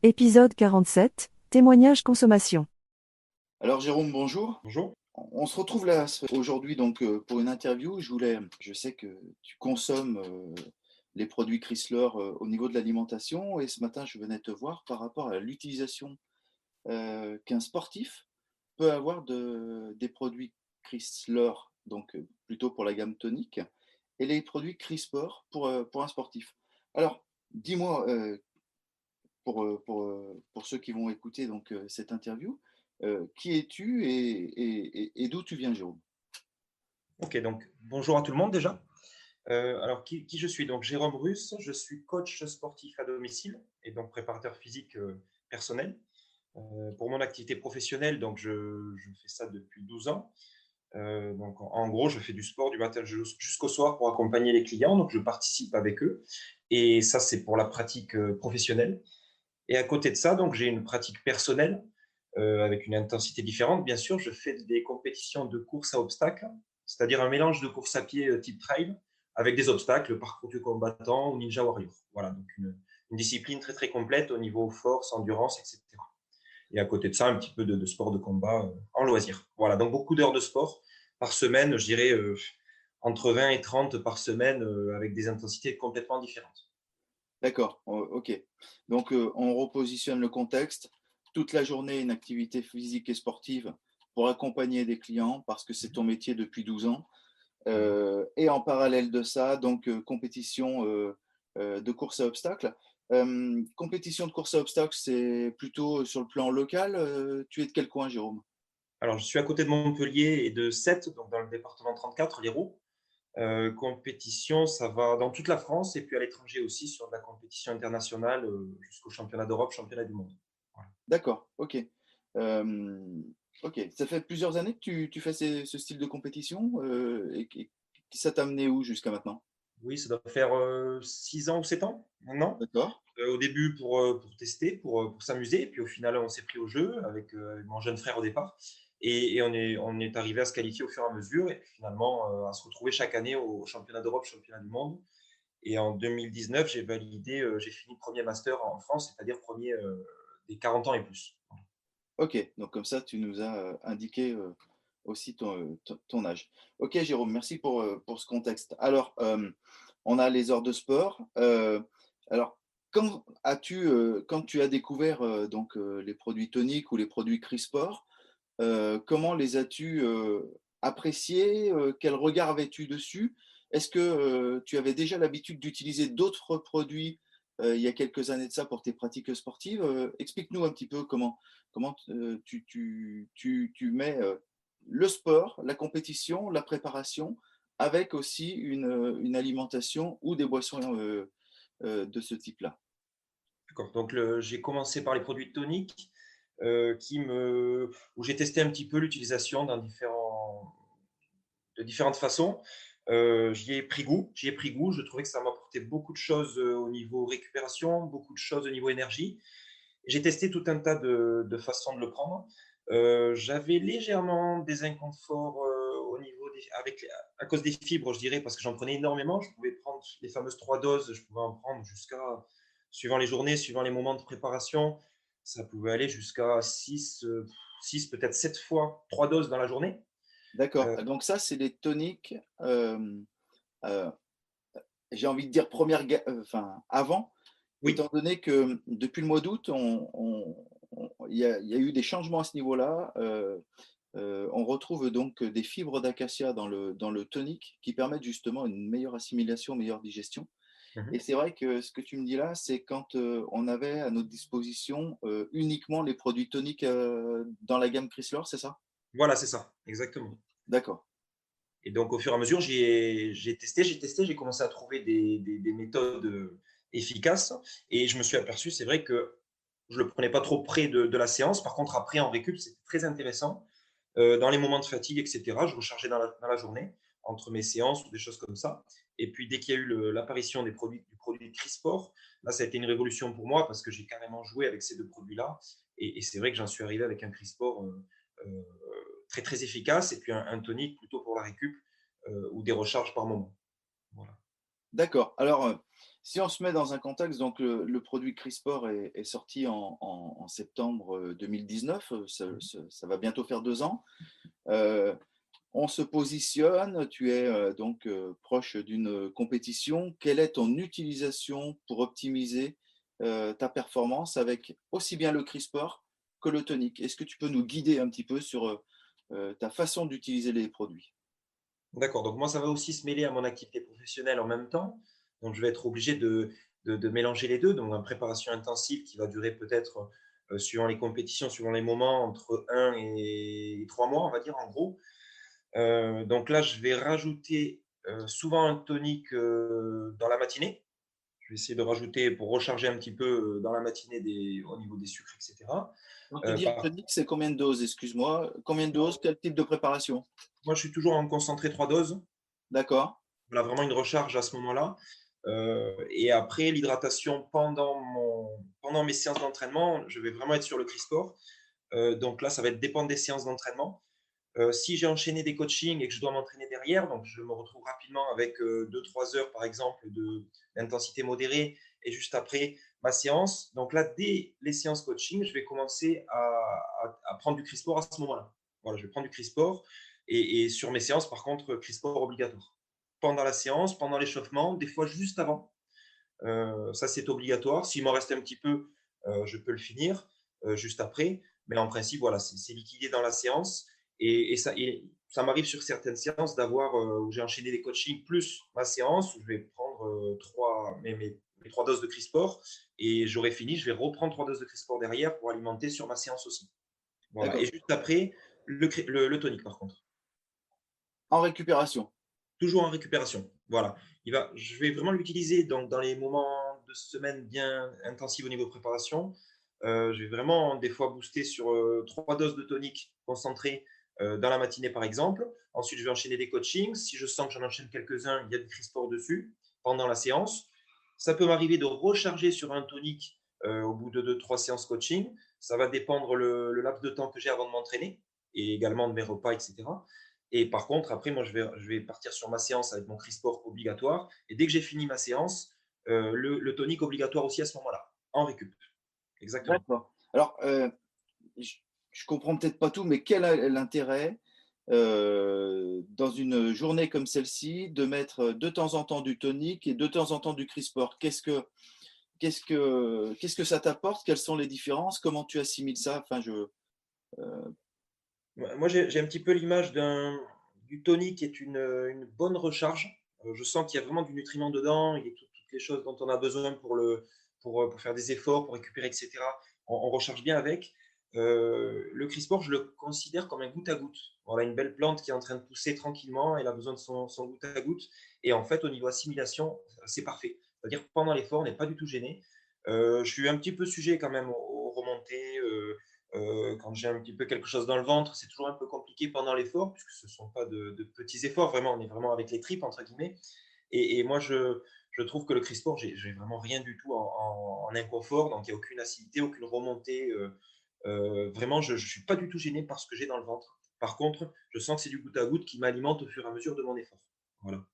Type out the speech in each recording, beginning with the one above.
Épisode 47, témoignage consommation. Alors Jérôme, bonjour. Bonjour. On se retrouve là aujourd'hui donc pour une interview. Je sais que tu consommes les produits Chrysler au niveau de l'alimentation et ce matin je venais te voir par rapport à l'utilisation qu'un sportif peut avoir des produits Chrysler, donc plutôt pour la gamme tonique, et les produits Crisport pour un sportif. Alors, dis-moi, pour ceux qui vont écouter donc, cette interview. Qui es-tu et d'où tu viens, Jérôme? Ok, donc bonjour à tout le monde déjà. Alors, qui je suis? Donc, Jérôme Russe, je suis coach sportif à domicile et donc préparateur physique personnel. Pour mon activité professionnelle, donc je fais ça depuis 12 ans. Donc, en gros, je fais du sport du matin jusqu'au soir pour accompagner les clients. Donc, je participe avec eux. Et ça, c'est pour la pratique professionnelle. Et à côté de ça, donc, j'ai une pratique personnelle avec une intensité différente. Bien sûr, je fais des compétitions de course à obstacles, c'est-à-dire un mélange de course à pied type trail avec des obstacles, parcours du combattant ou Ninja Warrior. Voilà, donc une discipline très très complète au niveau force, endurance, etc. Et à côté de ça, un petit peu de sport de combat en loisir. Voilà, donc beaucoup d'heures de sport par semaine, je dirais entre 20 et 30 par semaine avec des intensités complètement différentes. D'accord, ok. Donc, on repositionne le contexte. Toute la journée, une activité physique et sportive pour accompagner des clients parce que c'est ton métier depuis 12 ans. Voilà. Et en parallèle de ça, donc, compétition de course à obstacles. Compétition de course à obstacles, c'est plutôt sur le plan local. Tu es de quel coin, Jérôme? Alors, je suis à côté de Montpellier et de Sète, donc dans le département 34, l'Hérault. Compétition, ça va dans toute la France et puis à l'étranger aussi sur de la compétition internationale jusqu'au championnat d'Europe, championnat du monde. Voilà. D'accord, ok. Ok, ça fait plusieurs années que tu fais ce style de compétition et ça t'a amené où jusqu'à maintenant? Oui, ça doit faire 6 ans ou 7 ans maintenant. D'accord, Au début pour tester, pour s'amuser, puis au final on s'est pris au jeu avec mon jeune frère au départ. Et on est arrivé à se qualifier au fur et à mesure et puis finalement à se retrouver chaque année au championnat d'Europe, championnat du monde. Et en 2019, j'ai validé, j'ai fini premier master en France, c'est-à-dire premier des 40 ans et plus. ok. Donc comme ça, tu nous as indiqué aussi ton âge. Ok, Jérôme, merci pour ce contexte. Alors, on a les heures de sport. Alors, quand tu as découvert donc, les produits toniques ou les produits Crisport, comment les as-tu appréciés? Quel regard avais-tu dessus? Est-ce que tu avais déjà l'habitude d'utiliser d'autres produits il y a quelques années de ça pour tes pratiques sportives? Explique-nous un petit peu comment tu mets le sport, la compétition, la préparation, avec aussi une alimentation ou des boissons de ce type-là. D'accord. Donc j'ai commencé par les produits toniques où j'ai testé un petit peu l'utilisation de différentes façons. J'y ai pris goût. Je trouvais que ça m'apportait beaucoup de choses au niveau récupération, beaucoup de choses au niveau énergie. J'ai testé tout un tas de façons de le prendre. J'avais légèrement des inconforts à cause des fibres, je dirais, parce que j'en prenais énormément. Je pouvais prendre les fameuses 3 doses, je pouvais en prendre suivant les journées, suivant les moments de préparation, ça pouvait aller jusqu'à 6 peut-être 7 fois 3 doses dans la journée. D'accord. Euh, Donc ça, c'est les toniques. Euh, j'ai envie de dire enfin, avant, oui, étant donné que depuis le mois d'août, il y a eu des changements à ce niveau-là. On retrouve donc des fibres d'acacia dans le tonique qui permettent justement une meilleure assimilation, meilleure digestion. Et mhm. c'est vrai que ce que tu me dis là, c'est quand on avait à notre disposition uniquement les produits toniques dans la gamme Chrysler, c'est ça? Voilà, c'est ça, exactement. D'accord. Et donc, au fur et à mesure, j'ai commencé à trouver des méthodes efficaces. Et je me suis aperçu, c'est vrai que je ne le prenais pas trop près de la séance. Par contre, après, en récup, c'était très intéressant. Dans les moments de fatigue, etc., je rechargeais dans la journée, entre mes séances ou des choses comme ça. Et puis, dès qu'il y a eu l'apparition du produit Crisport, là, ça a été une révolution pour moi parce que j'ai carrément joué avec ces deux produits-là. Et c'est vrai que j'en suis arrivé avec un Crisport euh, très, très efficace et puis un tonique plutôt pour la récup ou des recharges par moment. Voilà. D'accord. Alors, Si on se met dans un contexte, donc le produit Crispor est sorti en septembre 2019, ça va bientôt faire 2 ans. On se positionne, tu es donc proche d'une compétition. Quelle est ton utilisation pour optimiser ta performance avec aussi bien le Crispor que le tonic? Est-ce que tu peux nous guider un petit peu sur ta façon d'utiliser les produits? D'accord, donc moi, ça va aussi se mêler à mon activité professionnelle en même temps. Donc, je vais être obligé de mélanger les deux. Donc, une préparation intensive qui va durer peut-être, suivant les compétitions, suivant les moments, entre 1 et 3 mois, on va dire, en gros. Donc là, je vais rajouter souvent un tonique dans la matinée. Je vais essayer de rajouter pour recharger un petit peu dans la matinée au niveau des sucres, etc. Quand tu dis un Par, tonic, c'est combien de doses? Excuse-moi. Combien de doses? Quel type de préparation? moi, je suis toujours en concentré 3 doses. D'accord. Voilà, vraiment une recharge à ce moment-là. Et après, l'hydratation pendant mes séances d'entraînement, je vais vraiment être sur le Crispor. Donc là, ça va être dépendre des séances d'entraînement. Si j'ai enchaîné des coachings et que je dois m'entraîner derrière, donc je me retrouve rapidement avec 2-3 heures, par exemple, d'intensité modérée et juste après ma séance. Donc là, dès les séances coaching, je vais commencer à prendre du Crispor à ce moment-là. Voilà, je vais prendre du Crispor et sur mes séances, par contre, Crispor obligatoire. Pendant la séance, pendant l'échauffement, des fois juste avant. Ça, c'est obligatoire. S'il m'en reste un petit peu, je peux le finir juste après. Mais en principe, voilà, c'est liquidé dans la séance. Et ça m'arrive sur certaines séances d'avoir où j'ai enchaîné des coachings plus ma séance où je vais prendre mes 3 doses de Crispor et j'aurai fini. Je vais reprendre 3 doses de Crispor derrière pour alimenter sur ma séance aussi. Voilà. Et D'accord. juste après, le tonique par contre. En récupération. Toujours en récupération. Voilà. Je vais vraiment l'utiliser donc, dans les moments de semaine bien intensifs au niveau de préparation. Je vais vraiment des fois booster sur 3 doses de tonique concentré dans la matinée par exemple. Ensuite, je vais enchaîner des coachings. Si je sens que j'en enchaîne quelques-uns, il y a du Crispor dessus pendant la séance. Ça peut m'arriver de recharger sur un tonique au bout de 2-3 séances coaching. Ça va dépendre le laps de temps que j'ai avant de m'entraîner et également de mes repas, etc. Et par contre, après, moi, je vais partir sur ma séance avec mon Crispor obligatoire. Et dès que j'ai fini ma séance, le tonique obligatoire aussi à ce moment-là, en récup. Exactement. D'accord. Alors, je je comprends peut-être pas tout, mais quel est l'intérêt, dans une journée comme celle-ci, de mettre de temps en temps du tonique et de temps en temps du Crispor? Qu'est-ce que ça t'apporte? Quelles sont les différences? Comment tu assimiles ça? Enfin, Moi, j'ai un petit peu l'image du tonique qui est une bonne recharge. Je sens qu'il y a vraiment du nutriment dedans, il y a toutes les choses dont on a besoin pour faire des efforts, pour récupérer, etc. On recharge bien avec. Le Crispor, je le considère comme un goutte à goutte. Voilà, une belle plante qui est en train de pousser tranquillement, elle a besoin de son goutte à goutte. Et en fait, au niveau assimilation, c'est parfait. C'est-à-dire que pendant l'effort, on n'est pas du tout gêné. Je suis un petit peu sujet quand même aux remontées. Quand j'ai un petit peu quelque chose dans le ventre, c'est toujours un peu compliqué pendant l'effort, puisque ce ne sont pas de petits efforts, vraiment, on est vraiment avec les tripes, entre guillemets. Et moi, je trouve que le Crispor, j'ai vraiment rien du tout en inconfort, donc il n'y a aucune acidité, aucune remontée. Vraiment, je ne suis pas du tout gêné par ce que j'ai dans le ventre. Par contre, je sens que c'est du goutte à goutte qui m'alimente au fur et à mesure de mon effort. Voilà.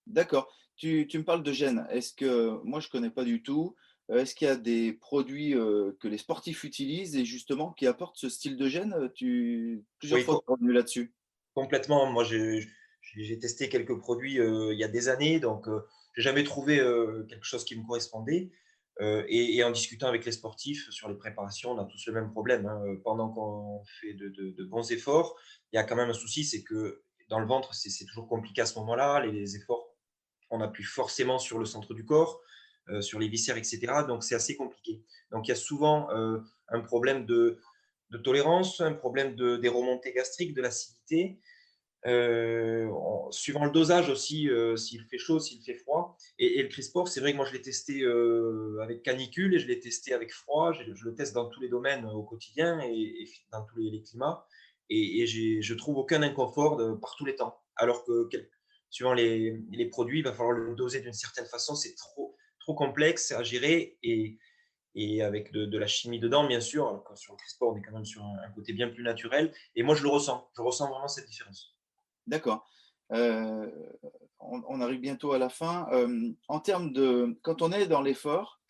d'accord. Tu me parles de gènes. Est-ce que moi je connais pas du tout. Est-ce qu'il y a des produits que les sportifs utilisent et justement qui apportent ce style de gène? Plusieurs Oui, fois tu es revenu là-dessus. complètement. Moi, j'ai testé quelques produits il y a des années, donc j'ai jamais trouvé quelque chose qui me correspondait. Et en discutant avec les sportifs sur les préparations, on a tous le même problème, hein. Pendant qu'on fait de bons efforts, il y a quand même un souci, c'est que dans le ventre, c'est toujours compliqué à ce moment-là. Les efforts, on appuie forcément sur le centre du corps, sur les viscères, etc. Donc c'est assez compliqué. Donc il y a souvent un problème de tolérance, un problème des remontées gastriques, de l'acidité. Suivant le dosage aussi, s'il fait chaud, s'il fait froid. Et le Crispor, c'est vrai que moi je l'ai testé avec canicule et je l'ai testé avec froid. Je le teste dans tous les domaines au quotidien et dans tous les climats. Et je trouve aucun inconfort par tous les temps. Alors que suivant les produits, il va falloir le doser d'une certaine façon. C'est trop complexe à gérer et avec de la chimie dedans, bien sûr. Alors que sur le Crispor, on est quand même sur un côté bien plus naturel. Et moi, je le ressens. Je ressens vraiment cette différence. D'accord. Euh, on arrive bientôt à la fin. En termes de, quand on est dans l'effort,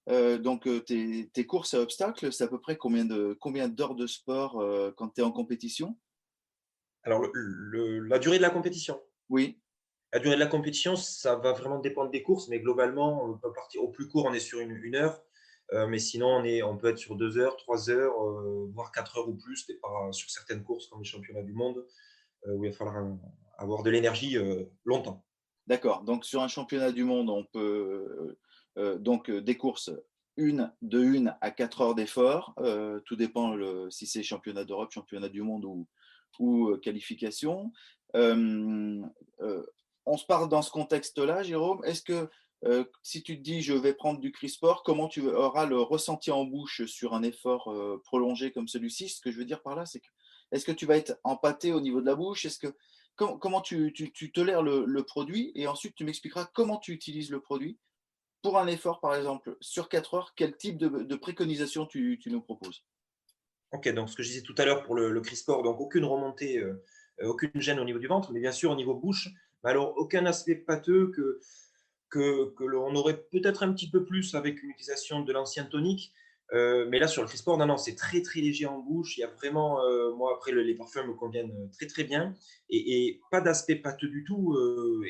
donc tes courses à obstacles, c'est à peu près combien d'heures de sport quand tu es en compétition? Alors, la durée de la compétition. Oui, La durée de la compétition, ça va vraiment dépendre des courses, mais globalement, on peut partir au plus court, on est sur une heure. Mais sinon, on peut être sur 2 heures, 3 heures, voire 4 heures ou plus, sur certaines courses comme les championnats du monde, où il va falloir avoir de l'énergie longtemps. d'accord. Donc sur un championnat du monde, on peut des courses de 1 à 4 heures d'effort. Tout dépend si c'est championnat d'Europe, championnat du monde ou qualification. Euh, euh, on se parle dans ce contexte-là, Jérôme. Est-ce que si tu te dis je vais prendre du CRISPR, comment tu auras le ressenti en bouche sur un effort prolongé comme celui-ci? Ce que je veux dire par là, c'est que est-ce que tu vas être empâté au niveau de la bouche? Comment tu tolères le produit et ensuite tu m'expliqueras comment tu utilises le produit pour un effort, par exemple, sur 4 heures, quel type de préconisation tu nous proposes? Ok, donc ce que je disais tout à l'heure pour le CRISPR, donc aucune remontée, aucune gêne au niveau du ventre, mais bien sûr au niveau bouche, mais alors aucun aspect pâteux que l'on aurait peut-être un petit peu plus avec une utilisation de l'ancien tonique. Mais là, sur le CRISPR, non, non, c'est très, très léger en bouche. Il y a vraiment, moi, après, les parfums me conviennent très, très bien. Et pas d'aspect pâteux du tout.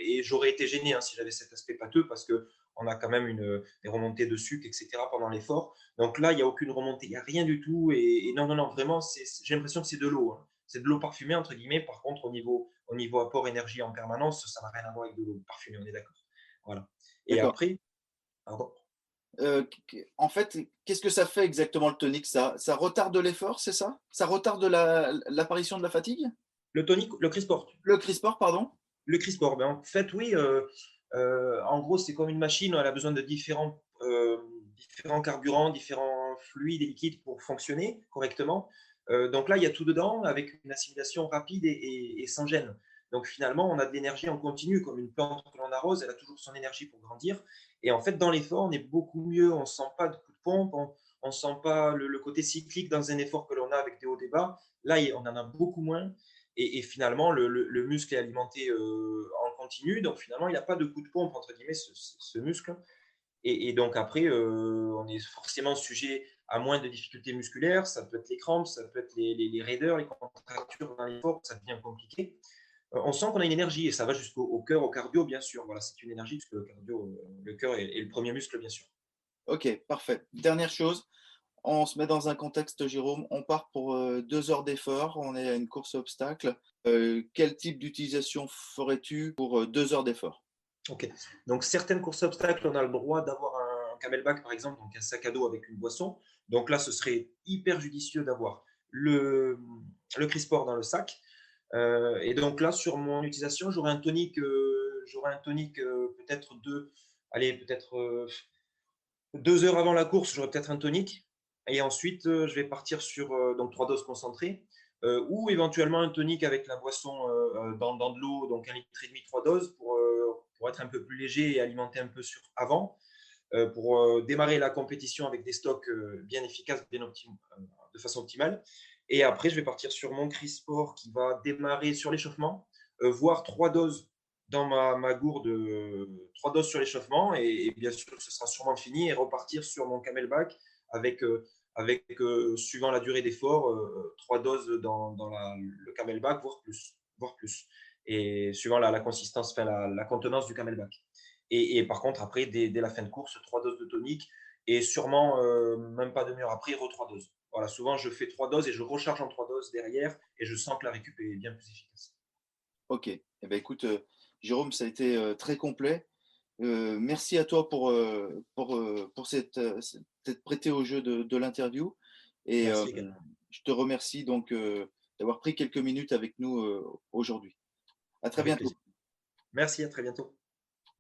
Et j'aurais été gêné si j'avais cet aspect pâteux parce qu'on a quand même des remontées de sucre, etc. pendant l'effort. Donc là, il n'y a aucune remontée, il n'y a rien du tout. Et non, non, non, vraiment, j'ai l'impression que c'est de l'eau. C'est de l'eau parfumée, entre guillemets. Par contre, au niveau apport énergie en permanence, ça n'a rien à voir avec de l'eau parfumée, on est d'accord. Voilà. Et D'accord. après, pardon. En fait, qu'est-ce que ça fait exactement le tonique? Ça retarde l'effort, c'est ça? Ça retarde l'apparition de la fatigue? Le tonique, le Crisport. Le CRISPR, pardon? Le Crisport, ben, en fait, oui. En gros, c'est comme une machine. Elle a besoin de différents carburants, différents fluides et liquides pour fonctionner correctement. Donc là, il y a tout dedans avec une assimilation rapide et sans gêne. Donc finalement, on a de l'énergie en continu, comme une plante que l'on arrose, elle a toujours son énergie pour grandir. Et en fait, dans l'effort, on est beaucoup mieux, on ne sent pas de coup de pompe, on ne sent pas le côté cyclique dans un effort que l'on a avec des hauts et des bas. Là, on en a beaucoup moins. Et finalement, le muscle est alimenté en continu. Donc finalement, il n'y a pas de coup de pompe, entre guillemets, ce muscle. Et donc après, on est forcément sujet à moins de difficultés musculaires. Ça peut être les crampes, ça peut être les raideurs, les contractures dans l'effort, ça devient compliqué. On sent qu'on a une énergie et ça va jusqu'au cœur, au cardio, bien sûr. Voilà, c'est une énergie parce que le cardio, le cœur est le premier muscle, bien sûr. Ok, parfait. Dernière chose, on se met dans un contexte, Jérôme. On part pour 2 heures d'effort. On est à une course à obstacles. Quel type d'utilisation ferais-tu pour 2 heures d'effort? Ok. Donc, certaines courses obstacles, on a le droit d'avoir un camelback, par exemple, donc un sac à dos avec une boisson. Donc là, ce serait hyper judicieux d'avoir le Crisport dans le sac. Et donc là, sur mon utilisation, j'aurai un tonique peut-être allez, peut-être 2 heures avant la course, j'aurai peut-être un tonique. Et ensuite, je vais partir sur donc 3 doses concentrées. Ou éventuellement un tonique avec la boisson dans de l'eau, donc 1,5 litre, 3 doses, pour être un peu plus léger et alimenter un peu avant, pour démarrer la compétition avec des stocks bien efficaces, de façon optimale. Et après, je vais partir sur mon Crisport qui va démarrer sur l'échauffement, voire 3 doses dans ma gourde, 3 doses sur l'échauffement. Et bien sûr, ce sera sûrement fini et repartir sur mon camelback avec suivant la durée d'effort, 3 doses dans le camelback, voire plus. Voire plus. Et suivant la consistance, enfin, la contenance du camelback. Et par contre, après, dès la fin de course, 3 doses de tonique et sûrement, même pas demi-heure après, 3 doses. Voilà, souvent, je fais 3 doses et je recharge en 3 doses derrière et je sens que la récup est bien plus efficace. Ok. Eh ben, écoute, Jérôme, ça a été très complet. Merci à toi pour s'être prêté au jeu de l'interview. Et Merci également. je te remercie donc d'avoir pris quelques minutes avec nous aujourd'hui. À très Avec bientôt. plaisir. Merci, à très bientôt.